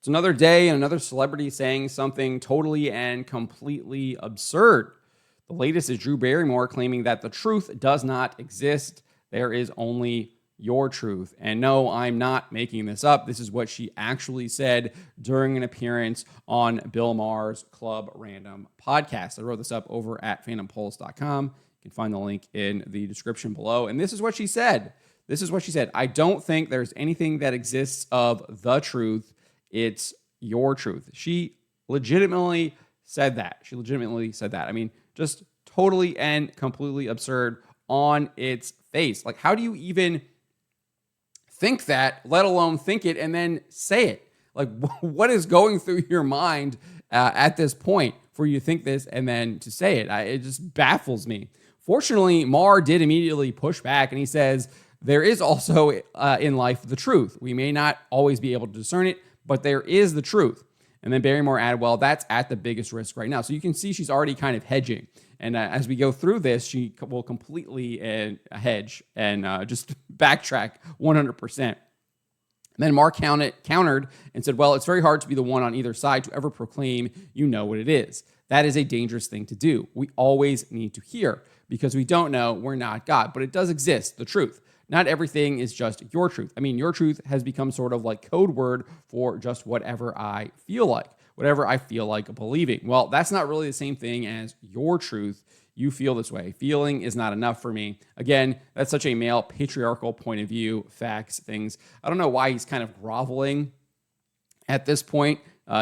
It's another day and another celebrity saying something totally and completely absurd. The latest is Drew Barrymore claiming that the truth does not exist. There is only your truth. And no, I'm not making this up. This is what she actually said during an appearance on Bill Maher's Club Random podcast. I wrote this up over at phantompulse.com. You can find the link in the description below. And this is what she said. This is what she said. I don't think there's anything that exists of the truth. It's your truth. She legitimately said that. I mean, just totally and completely absurd on its face. Like, how do you even think that, let alone think it and then say it? Like, what is going through your mind at this point for you to think this and then to say it? It just baffles me. Fortunately, Maher did immediately push back, and he says, there is also in life the truth. We may not always be able to discern it, but there is the truth. And then Barrymore added, well, that's at the biggest risk right now. So you can see she's already kind of hedging. And as we go through this, she will completely hedge and just backtrack 100%. And then Maher countered and said, well, it's very hard to be the one on either side to ever proclaim you know what it is. That is a dangerous thing to do. We always need to hear, because we don't know, we're not God. But it does exist, the truth. Not everything is just your truth. I mean, your truth has become sort of like code word for just whatever I feel like, whatever I feel like believing. Well, that's not really the same thing as your truth. You feel this way. Feeling is not enough for me. Again, that's such a male patriarchal point of view, facts, things. I don't know why he's kind of groveling at this point,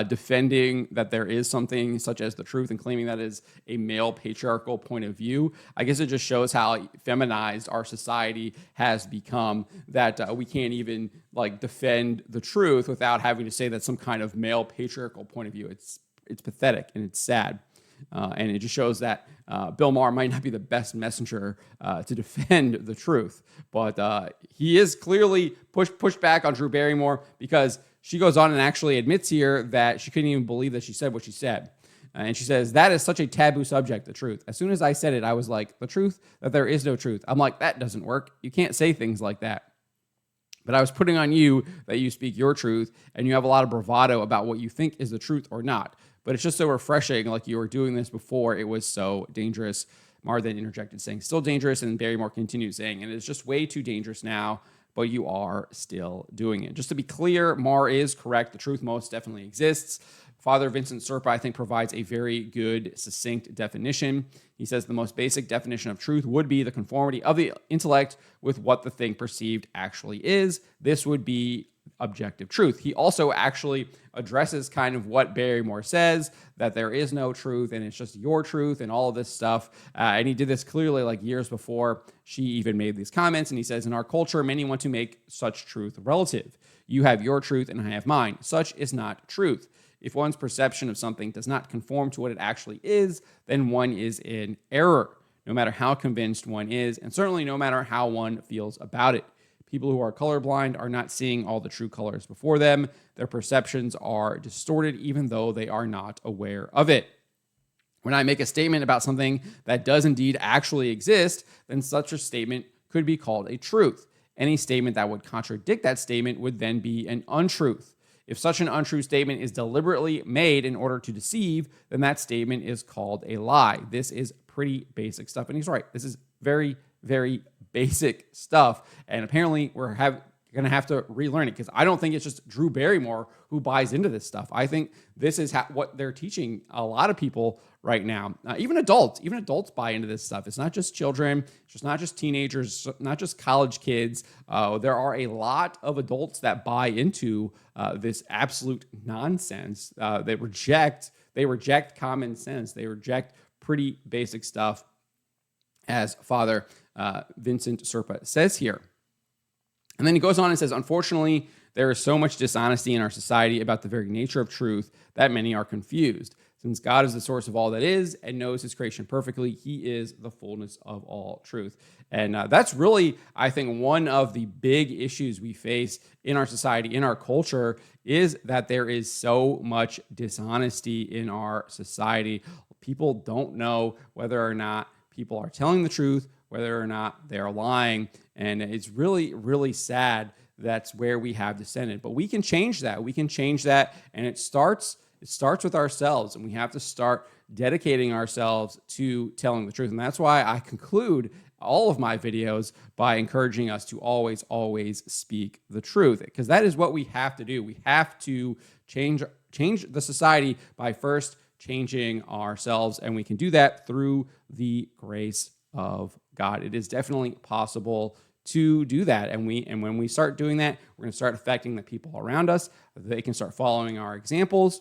defending that there is something such as the truth and claiming that is a male patriarchal point of view. I guess it just shows how feminized our society has become, that we can't even like defend the truth without having to say that's some kind of male patriarchal point of view. It's pathetic and it's sad. And it just shows that Bill Maher might not be the best messenger to defend the truth. But he is clearly pushed back on Drew Barrymore, because she goes on and actually admits here that she couldn't even believe that she said what she said. And she says, that is such a taboo subject, the truth. As soon as I said it, I was like, the truth, that there is no truth. I'm like, that doesn't work. You can't say things like that. But I was putting on you that you speak your truth, and you have a lot of bravado about what you think is the truth or not. But it's just so refreshing, like you were doing this before. It was so dangerous. Maher then interjected, saying, still dangerous, and Barrymore continued saying, and it's just way too dangerous now, but you are still doing it. Just to be clear, Maher is correct. The truth most definitely exists. Father Vincent Serpa, I think, provides a very good, succinct definition. He says the most basic definition of truth would be the conformity of the intellect with what the thing perceived actually is. This would be objective truth. He also actually addresses kind of what Barrymore says, that there is no truth and it's just your truth and all of this stuff. And he did this clearly like years before she even made these comments. And he says, in our culture, many want to make such truth relative. You have your truth and I have mine. Such is not truth. If one's perception of something does not conform to what it actually is, then one is in error, no matter how convinced one is, and certainly no matter how one feels about it. People who are colorblind are not seeing all the true colors before them. Their perceptions are distorted, even though they are not aware of it. When I make a statement about something that does indeed actually exist, then such a statement could be called a truth. Any statement that would contradict that statement would then be an untruth. If such an untrue statement is deliberately made in order to deceive, then that statement is called a lie. This is pretty basic stuff. And he's right. This is very, very basic stuff. And apparently we're going to have to relearn it, because I don't think it's just Drew Barrymore who buys into this stuff. I think this is what they're teaching a lot of people right now. Even adults buy into this stuff. It's not just children. It's just not just teenagers, not just college kids. There are a lot of adults that buy into this absolute nonsense. They reject common sense. They reject pretty basic stuff, as Father Vincent Serpa says here. And then he goes on and says, unfortunately, there is so much dishonesty in our society about the very nature of truth that many are confused. Since God is the source of all that is and knows his creation perfectly, he is the fullness of all truth. And that's really, I think, one of the big issues we face in our society, in our culture, is that there is so much dishonesty in our society. People don't know whether or not people are telling the truth, whether or not they're lying. And it's really, really sad that's where we have descended. But we can change that. We can change that. And it starts with ourselves. And we have to start dedicating ourselves to telling the truth. And that's why I conclude all of my videos by encouraging us to always, always speak the truth, because that is what we have to do. We have to change the society by first changing ourselves, and we can do that through the grace of God. It is definitely possible to do that, and when we start doing that, we're going to start affecting the people around us. They can start following our examples,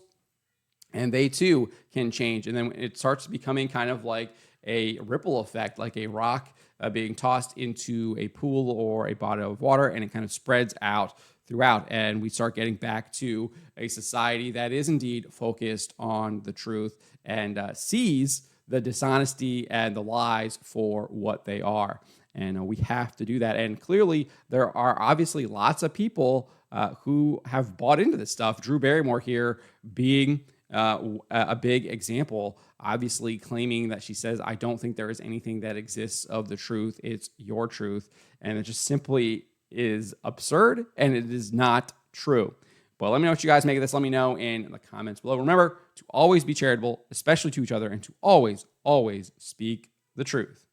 and they too can change. And then it starts becoming kind of like a ripple effect, like a rock being tossed into a pool or a body of water, and it kind of spreads out throughout. And we start getting back to a society that is indeed focused on the truth and sees the dishonesty and the lies for what they are. And we have to do that. And clearly, there are obviously lots of people who have bought into this stuff. Drew Barrymore here being a big example, obviously claiming that she says, I don't think there is anything that exists of the truth. It's your truth. And it just simply is absurd, and it is not true. But let me know what you guys make of this. Let me know in the comments below. Remember to always be charitable, especially to each other, and to always, always speak the truth.